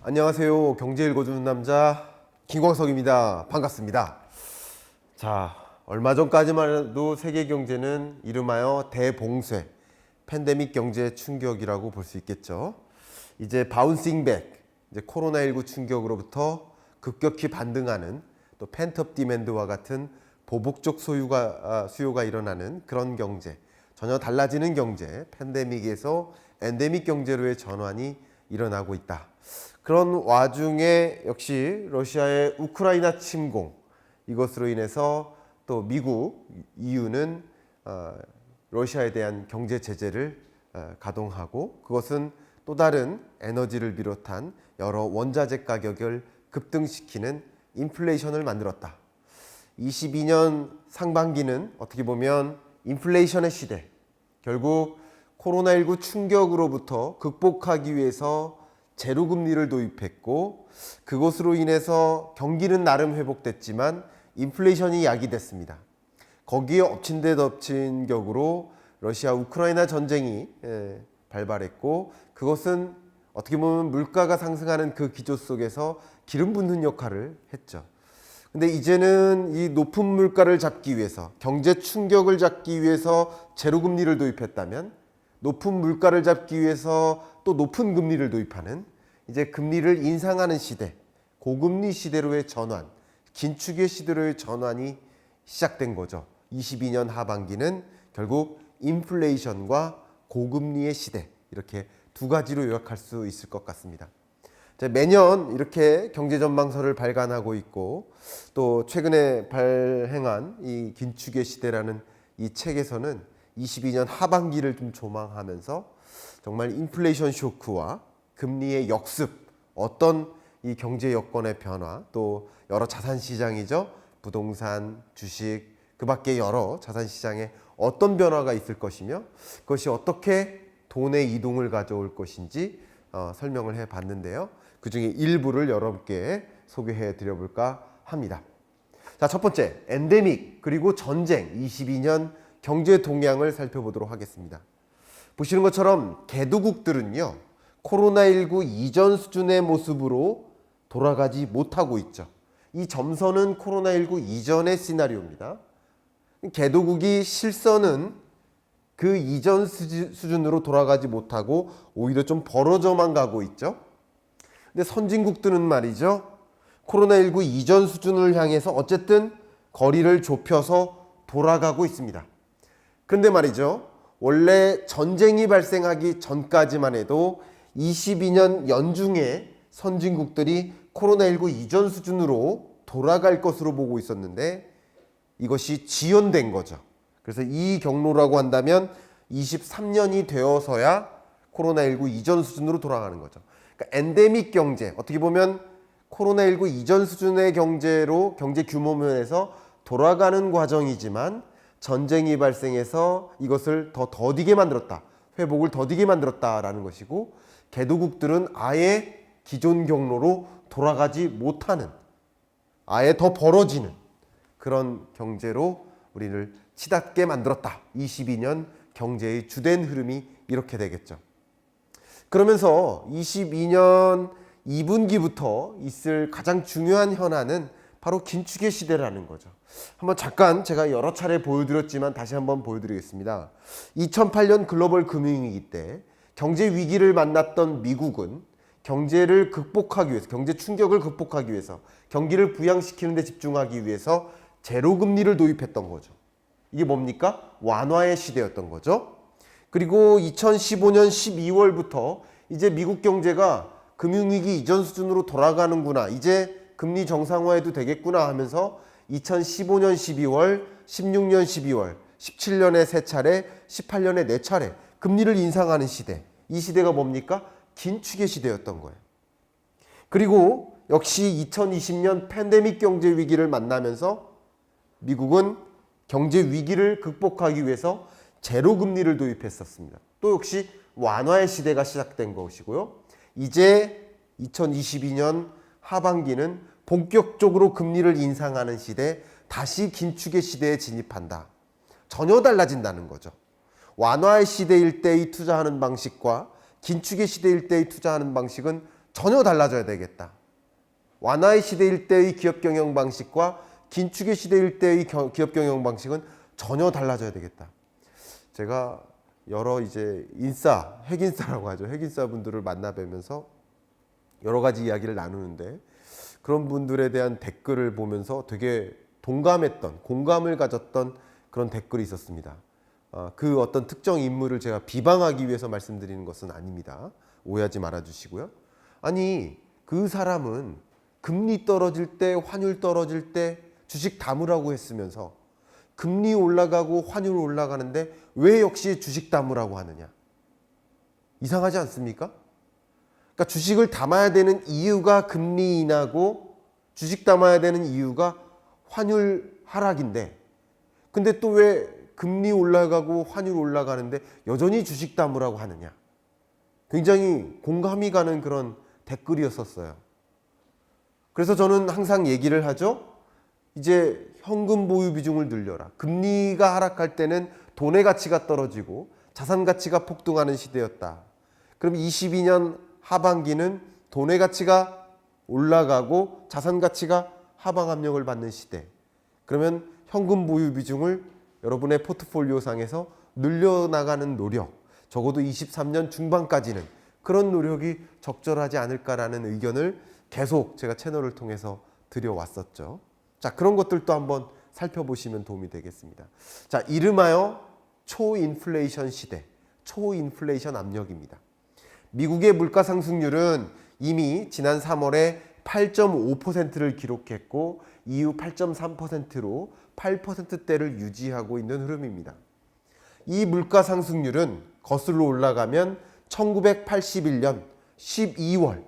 안녕하세요. 경제 읽어주는 남자 김광석입니다. 반갑습니다. 자, 얼마 전까지만 해도 세계 경제는 이름하여 대봉쇄, 팬데믹 경제 충격이라고 볼 수 있겠죠. 이제 바운싱 백, 이제 코로나19 충격으로부터 급격히 반등하는 또 펜트업 디맨드와 같은 보복적 수요가 일어나는 그런 경제, 전혀 달라지는 경제, 팬데믹에서 엔데믹 경제로의 전환이 일어나고 있다. 그런 와중에 역시 러시아의 우크라이나 침공, 이것으로 인해서 또 미국, EU는 러시아에 대한 경제 제재를 가동하고, 그것은 또 다른 에너지를 비롯한 여러 원자재 가격을 급등시키는 인플레이션을 만들었다. 22년 상반기는 어떻게 보면 인플레이션의 시대, 결국 코로나19 충격으로부터 극복하기 위해서 제로금리를 도입했고, 그것으로 인해서 경기는 나름 회복됐지만 인플레이션이 야기됐습니다. 거기에 엎친 데 덮친 격으로 러시아 우크라이나 전쟁이 발발했고, 그것은 어떻게 보면 물가가 상승하는 그 기조 속에서 기름 붓는 역할을 했죠. 근데 이제는 이 높은 물가를 잡기 위해서, 경제 충격을 잡기 위해서 제로금리를 도입했다면, 높은 물가를 잡기 위해서 또 높은 금리를 도입하는, 이제 금리를 인상하는 시대, 고금리 시대로의 전환, 긴축의 시대로의 전환이 시작된 거죠. 22년 하반기는 결국 인플레이션과 고금리의 시대, 이렇게 두 가지로 요약할 수 있을 것 같습니다. 매년 이렇게 경제전망서를 발간하고 있고, 또 최근에 발행한 이 긴축의 시대라는 이 책에서는 22년 하반기를 좀 조망하면서 정말 인플레이션 쇼크와 금리의 역습, 어떤 이 경제 여건의 변화, 또 여러 자산 시장이죠. 부동산, 주식, 그 밖에 여러 자산 시장에 어떤 변화가 있을 것이며, 그것이 어떻게 돈의 이동을 가져올 것인지 설명을 해 봤는데요. 그 중에 일부를 여러분께 소개해 드려볼까 합니다. 자, 첫 번째, 엔데믹 그리고 전쟁 22년 경제 동향을 살펴보도록 하겠습니다. 보시는 것처럼 개도국들은요, 코로나19 이전 수준의 모습으로 돌아가지 못하고 있죠. 이 점선은 코로나19 이전의 시나리오입니다. 개도국이 실선은 그 이전 수준으로 돌아가지 못하고 오히려 좀 벌어져만 가고 있죠. 근데 선진국들은 말이죠, 코로나19 이전 수준을 향해서 어쨌든 거리를 좁혀서 돌아가고 있습니다. 그런데 말이죠, 원래 전쟁이 발생하기 전까지만 해도 22년 연중에 선진국들이 코로나19 이전 수준으로 돌아갈 것으로 보고 있었는데, 이것이 지연된 거죠. 그래서 이 경로라고 한다면 23년이 되어서야 코로나19 이전 수준으로 돌아가는 거죠. 그러니까 엔데믹 경제, 어떻게 보면 코로나19 이전 수준의 경제로 경제 규모 면에서 돌아가는 과정이지만, 전쟁이 발생해서 이것을 더 더디게 만들었다, 회복을 더디게 만들었다라는 것이고, 개도국들은 아예 기존 경로로 돌아가지 못하는, 아예 더 벌어지는 그런 경제로 우리를 치닫게 만들었다. 22년 경제의 주된 흐름이 이렇게 되겠죠. 그러면서 22년 2분기부터 있을 가장 중요한 현안은 바로 긴축의 시대라는 거죠. 한번 잠깐 제가 여러 차례 보여드렸지만 다시 한번 보여드리겠습니다. 2008년 글로벌 금융위기 때 경제 위기를 만났던 미국은 경제를 극복하기 위해서, 경제 충격을 극복하기 위해서, 경기를 부양시키는 데 집중하기 위해서 제로금리를 도입했던 거죠. 이게 뭡니까? 완화의 시대였던 거죠. 그리고 2015년 12월부터 이제 미국 경제가 금융위기 이전 수준으로 돌아가는구나, 이제 금리 정상화해도 되겠구나 하면서 2015년 12월, 16년 12월, 17년에 3차례, 18년에 4차례 금리를 인상하는 시대, 이 시대가 뭡니까? 긴축의 시대였던 거예요. 그리고 역시 2020년 팬데믹 경제 위기를 만나면서 미국은 경제 위기를 극복하기 위해서 제로금리를 도입했었습니다. 또 역시 완화의 시대가 시작된 것이고요. 이제 2022년 하반기는 본격적으로 금리를 인상하는 시대, 다시 긴축의 시대에 진입한다. 전혀 달라진다는 거죠. 완화의 시대일 때의 투자하는 방식과 긴축의 시대일 때의 투자하는 방식은 전혀 달라져야 되겠다. 완화의 시대일 때의 기업 경영 방식과 긴축의 시대일 때의 기업 경영 방식은 전혀 달라져야 되겠다. 제가 여러 이제 핵인싸라고 하죠. 핵인싸 분들을 만나 뵈면서 여러 가지 이야기를 나누는데 그런 분들에 대한 댓글을 보면서 되게 공감을 가졌던 그런 댓글이 있었습니다. 그 어떤 특정 인물을 제가 비방하기 위해서 말씀드리는 것은 아닙니다. 오해하지 말아 주시고요. 아니, 그 사람은 금리 떨어질 때, 환율 떨어질 때 주식 담으라고 했으면서 금리 올라가고 환율 올라가는데 왜 역시 주식 담으라고 하느냐? 이상하지 않습니까? 그러니까 주식을 담아야 되는 이유가 금리 인하고 주식 담아야 되는 이유가 환율 하락인데 근데 또 왜 금리 올라가고 환율 올라가는데 여전히 주식 담으라고 하느냐? 굉장히 공감이 가는 그런 댓글이었었어요. 그래서 저는 항상 얘기를 하죠. 이제 현금 보유 비중을 늘려라. 금리가 하락할 때는 돈의 가치가 떨어지고 자산 가치가 폭등하는 시대였다. 그럼 22년 하반기는 돈의 가치가 올라가고 자산 가치가 하방 압력을 받는 시대. 그러면 현금 보유 비중을 여러분의 포트폴리오 상에서 늘려나가는 노력, 적어도 23년 중반까지는 그런 노력이 적절하지 않을까라는 의견을 계속 제가 채널을 통해서 드려왔었죠. 자, 그런 것들도 한번 살펴보시면 도움이 되겠습니다. 자, 이름하여 초인플레이션 시대, 초인플레이션 압력입니다. 미국의 물가 상승률은 이미 지난 3월에 8.5%를 기록했고 이후 8.3%로 8%대를 유지하고 있는 흐름입니다. 이 물가 상승률은 거슬러 올라가면 1981년 12월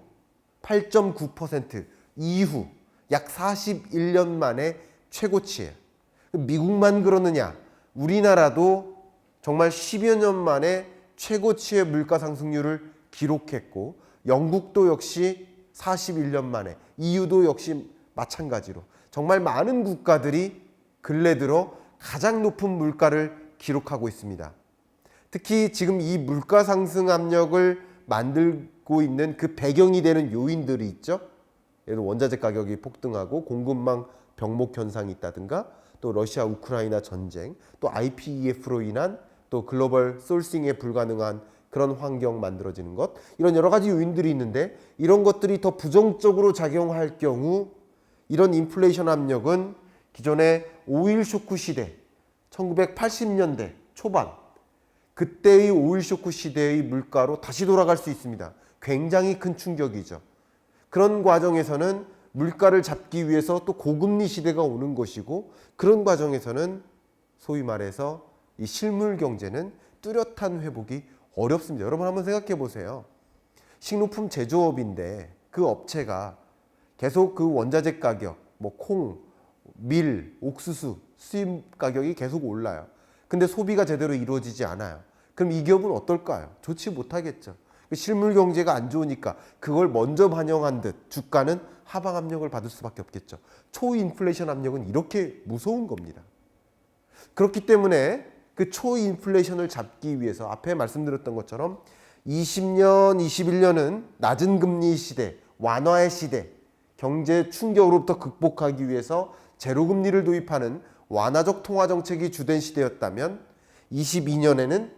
8.9% 이후 약 41년 만에 최고치예요. 미국만 그러느냐? 우리나라도 정말 10여 년 만에 최고치의 물가 상승률을 기록했고 영국도 역시 41년 만에, EU도 역시 마찬가지로 정말 많은 국가들이 근래 들어 가장 높은 물가를 기록하고 있습니다. 특히 지금 이 물가 상승 압력을 만들고 있는 그 배경이 되는 요인들이 있죠. 예를 들어 원자재 가격이 폭등하고 공급망 병목 현상이 있다든가 또 러시아 우크라이나 전쟁, 또 IPEF로 인한 또 글로벌 소싱에 불가능한 그런 환경 만들어지는 것, 이런 여러 가지 요인들이 있는데 이런 것들이 더 부정적으로 작용할 경우 이런 인플레이션 압력은 기존의 오일 쇼크 시대 1980년대 초반 그때의 오일 쇼크 시대의 물가로 다시 돌아갈 수 있습니다. 굉장히 큰 충격이죠. 그런 과정에서는 물가를 잡기 위해서 또 고금리 시대가 오는 것이고 그런 과정에서는 소위 말해서 이 실물 경제는 뚜렷한 회복이 어렵습니다. 여러분 한번 생각해 보세요. 식료품 제조업인데 그 업체가 계속 그 원자재 가격, 뭐 콩, 밀, 옥수수 수입 가격이 계속 올라요. 근데 소비가 제대로 이루어지지 않아요. 그럼 이 기업은 어떨까요? 좋지 못하겠죠. 실물 경제가 안 좋으니까 그걸 먼저 반영한 듯 주가는 하방 압력을 받을 수밖에 없겠죠. 초인플레이션 압력은 이렇게 무서운 겁니다. 그렇기 때문에 그 초인플레이션을 잡기 위해서 앞에 말씀드렸던 것처럼 20년, 21년은 낮은 금리 시대, 완화의 시대, 경제 충격으로부터 극복하기 위해서 제로금리를 도입하는 완화적 통화정책이 주된 시대였다면 22년에는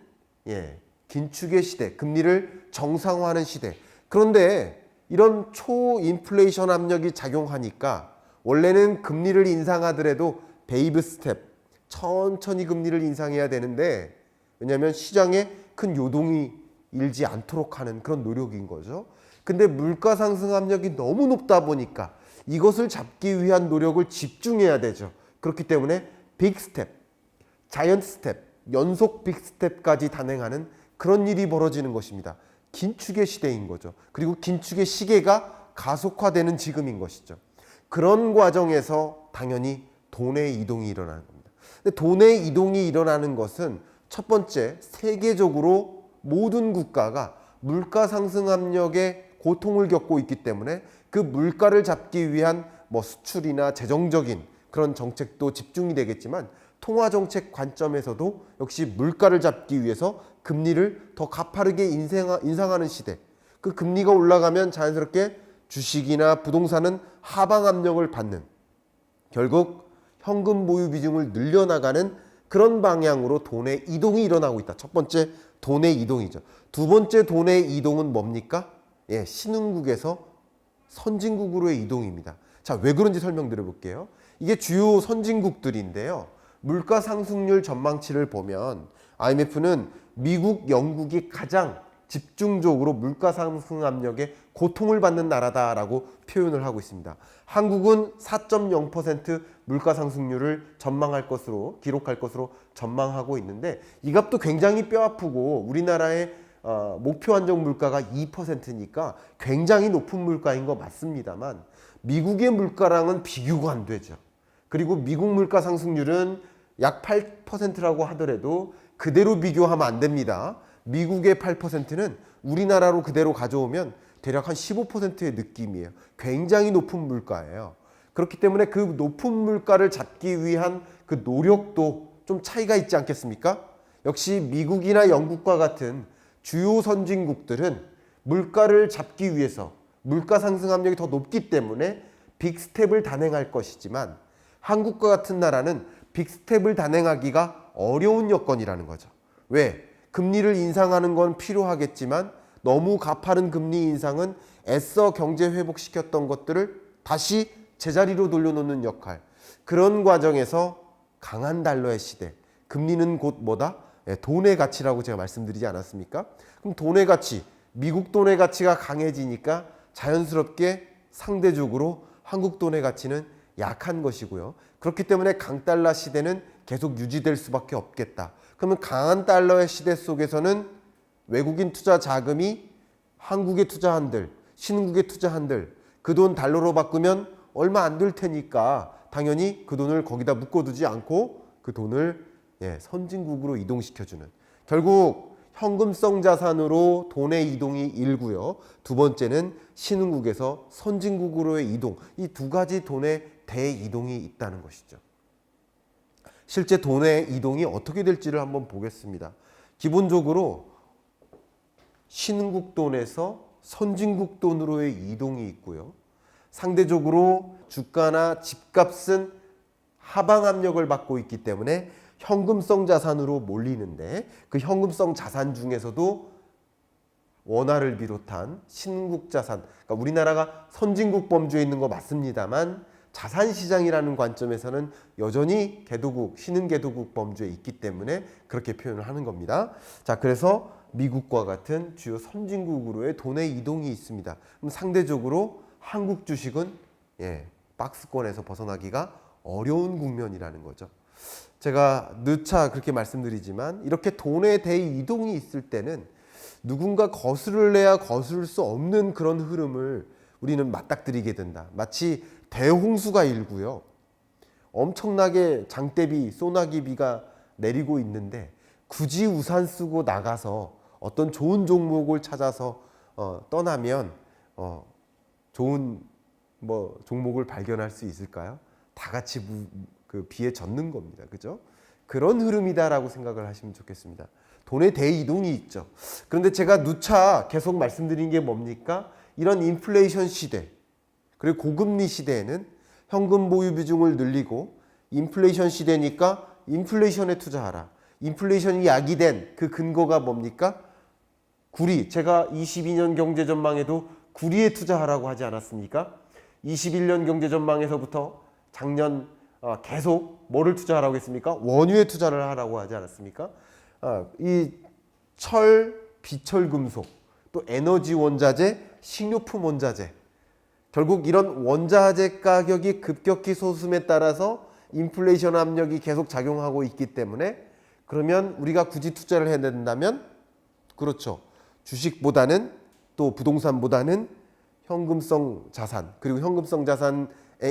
긴축의 시대, 금리를 정상화하는 시대. 그런데 이런 초인플레이션 압력이 작용하니까 원래는 금리를 인상하더라도 베이비 스텝, 천천히 금리를 인상해야 되는데 왜냐하면 시장에 큰 요동이 일지 않도록 하는 그런 노력인 거죠. 근데 물가 상승 압력이 너무 높다 보니까 이것을 잡기 위한 노력을 집중해야 되죠. 그렇기 때문에 빅 스텝, 자이언트 스텝, 연속 빅 스텝까지 단행하는 그런 일이 벌어지는 것입니다. 긴축의 시대인 거죠. 그리고 긴축의 시계가 가속화되는 지금인 것이죠. 그런 과정에서 당연히 돈의 이동이 일어나는 겁니다. 근데 돈의 이동이 일어나는 것은 첫 번째, 세계적으로 모든 국가가 물가 상승 압력에 고통을 겪고 있기 때문에 그 물가를 잡기 위한 뭐 수출이나 재정적인 그런 정책도 집중이 되겠지만 통화정책 관점에서도 역시 물가를 잡기 위해서 금리를 더 가파르게 인상하는 시대. 그 금리가 올라가면 자연스럽게 주식이나 부동산은 하방 압력을 받는, 결국 현금 보유 비중을 늘려나가는 그런 방향으로 돈의 이동이 일어나고 있다. 첫 번째 돈의 이동이죠. 두 번째 돈의 이동은 뭡니까? 예, 신흥국에서 선진국으로의 이동입니다. 자, 왜 그런지 설명드려 볼게요. 이게 주요 선진국들인데요. 물가 상승률 전망치를 보면 IMF는 미국, 영국이 가장 집중적으로 물가 상승 압력에 고통을 받는 나라다라고 표현을 하고 있습니다. 한국은 4.0% 물가 상승률을 기록할 것으로 전망하고 있는데, 이 값도 굉장히 뼈아프고 우리나라의 목표 안정 물가가 2%니까 굉장히 높은 물가인 거 맞습니다만, 미국의 물가랑은 비교가 안 되죠. 그리고 미국 물가 상승률은 약 8%라고 하더라도 그대로 비교하면 안 됩니다. 미국의 8%는 우리나라로 그대로 가져오면 대략 한 15%의 느낌이에요. 굉장히 높은 물가예요. 그렇기 때문에 그 높은 물가를 잡기 위한 그 노력도 좀 차이가 있지 않겠습니까? 역시 미국이나 영국과 같은 주요 선진국들은 물가를 잡기 위해서 물가 상승 압력이 더 높기 때문에 빅스텝을 단행할 것이지만, 한국과 같은 나라는 빅스텝을 단행하기가 어려운 여건이라는 거죠. 왜? 금리를 인상하는 건 필요하겠지만 너무 가파른 금리 인상은 애써 경제 회복시켰던 것들을 다시 제자리로 돌려놓는 역할. 그런 과정에서 강한 달러의 시대. 금리는 곧 뭐다? 돈의 가치라고 제가 말씀드리지 않았습니까? 그럼 돈의 가치, 미국 돈의 가치가 강해지니까 자연스럽게 상대적으로 한국 돈의 가치는 약한 것이고요. 그렇기 때문에 강달러 시대는 계속 유지될 수밖에 없겠다. 그러면 강한 달러의 시대 속에서는 외국인 투자 자금이 한국에 투자한들, 신흥국에 투자한들, 그 돈 달러로 바꾸면 얼마 안 될 테니까 당연히 그 돈을 거기다 묶어두지 않고 그 돈을 선진국으로 이동시켜주는, 결국 현금성 자산으로 돈의 이동이 일고요. 두 번째는 신흥국에서 선진국으로의 이동, 이 두 가지 돈의 대이동이 있다는 것이죠. 실제 돈의 이동이 어떻게 될지를 한번 보겠습니다. 기본적으로 신흥국 돈에서 선진국 돈으로의 이동이 있고요. 상대적으로 주가나 집값은 하방 압력을 받고 있기 때문에 현금성 자산으로 몰리는데, 그 현금성 자산 중에서도 원화를 비롯한 신흥국 자산, 그러니까 우리나라가 선진국 범주에 있는 거 맞습니다만 자산시장이라는 관점에서는 여전히 개도국, 신흥개도국 범주에 있기 때문에 그렇게 표현을 하는 겁니다. 자, 그래서 미국과 같은 주요 선진국으로의 돈의 이동이 있습니다. 그럼 상대적으로 한국 주식은 박스권에서 벗어나기가 어려운 국면이라는 거죠. 제가 누차 그렇게 말씀드리지만 이렇게 돈의 대이동이 있을 때는 누군가 거스를래야 거스를 수 없는 그런 흐름을 우리는 맞닥뜨리게 된다. 마치 대홍수가 일고요. 엄청나게 장대비, 소나기비가 내리고 있는데 굳이 우산 쓰고 나가서 어떤 좋은 종목을 찾아서 떠나면 좋은 종목을 발견할 수 있을까요? 다 같이 그 비에 젖는 겁니다. 그죠? 그런 흐름이다라고 생각을 하시면 좋겠습니다. 돈의 대이동이 있죠. 그런데 제가 누차 계속 말씀드린 게 뭡니까? 이런 인플레이션 시대, 그리고 고금리 시대에는 현금 보유 비중을 늘리고, 인플레이션 시대니까 인플레이션에 투자하라. 인플레이션이 야기된 그 근거가 뭡니까? 구리. 제가 22년 경제 전망에도 구리에 투자하라고 하지 않았습니까? 21년 경제 전망에서부터 작년 계속 뭐를 투자하라고 했습니까? 원유에 투자를 하라고 하지 않았습니까? 이 철, 비철 금속, 또 에너지 원자재, 식료품 원자재, 결국 이런 원자재 가격이 급격히 솟음에 따라서 인플레이션 압력이 계속 작용하고 있기 때문에, 그러면 우리가 굳이 투자를 해야 된다면, 그렇죠, 주식보다는 또 부동산보다는 현금성 자산, 그리고 현금성 자산의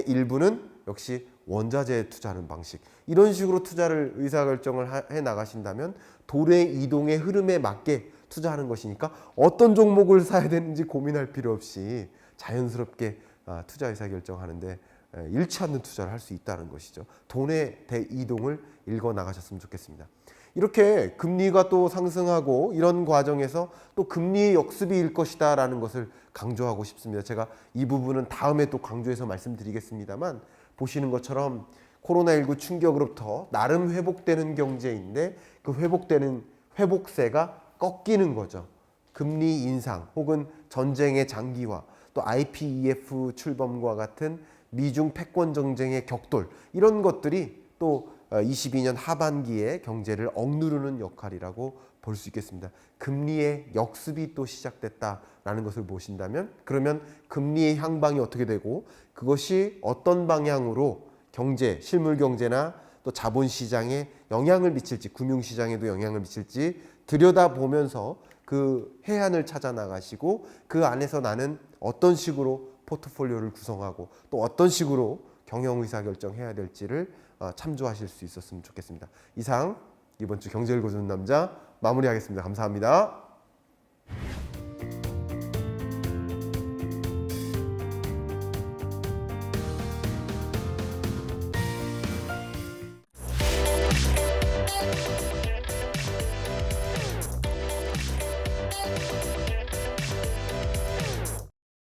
일부는 역시 원자재에 투자하는 방식, 이런 식으로 투자를 의사결정을 해 나가신다면 돈의 이동의 흐름에 맞게 투자하는 것이니까 어떤 종목을 사야 되는지 고민할 필요 없이 자연스럽게 투자 의사결정하는데 잃지 않는 투자를 할 수 있다는 것이죠. 돈의 대이동을 읽어 나가셨으면 좋겠습니다. 이렇게 금리가 또 상승하고 이런 과정에서 또 금리의 역습이 일 것이다라는 것을 강조하고 싶습니다. 제가 이 부분은 다음에 또 강조해서 말씀드리겠습니다만, 보시는 것처럼 코로나19 충격으로부터 나름 회복되는 경제인데 그 회복되는 회복세가 꺾이는 거죠. 금리 인상 혹은 전쟁의 장기화, 또 IPEF 출범과 같은 미중 패권 정쟁의 격돌, 이런 것들이 또 22년 하반기에 경제를 억누르는 역할이라고 볼 수 있겠습니다. 금리의 역습이 또 시작됐다라는 것을 보신다면, 그러면 금리의 향방이 어떻게 되고 그것이 어떤 방향으로 경제, 실물 경제나 또 자본시장에 영향을 미칠지, 금융시장에도 영향을 미칠지 들여다보면서 그 해안을 찾아 나가시고 그 안에서 나는 어떤 식으로 포트폴리오를 구성하고 또 어떤 식으로 경영 의사결정해야 될지를 참조하실 수 있었으면 좋겠습니다. 이상 이번 주 경제를 읽어주는 남자 마무리하겠습니다. 감사합니다.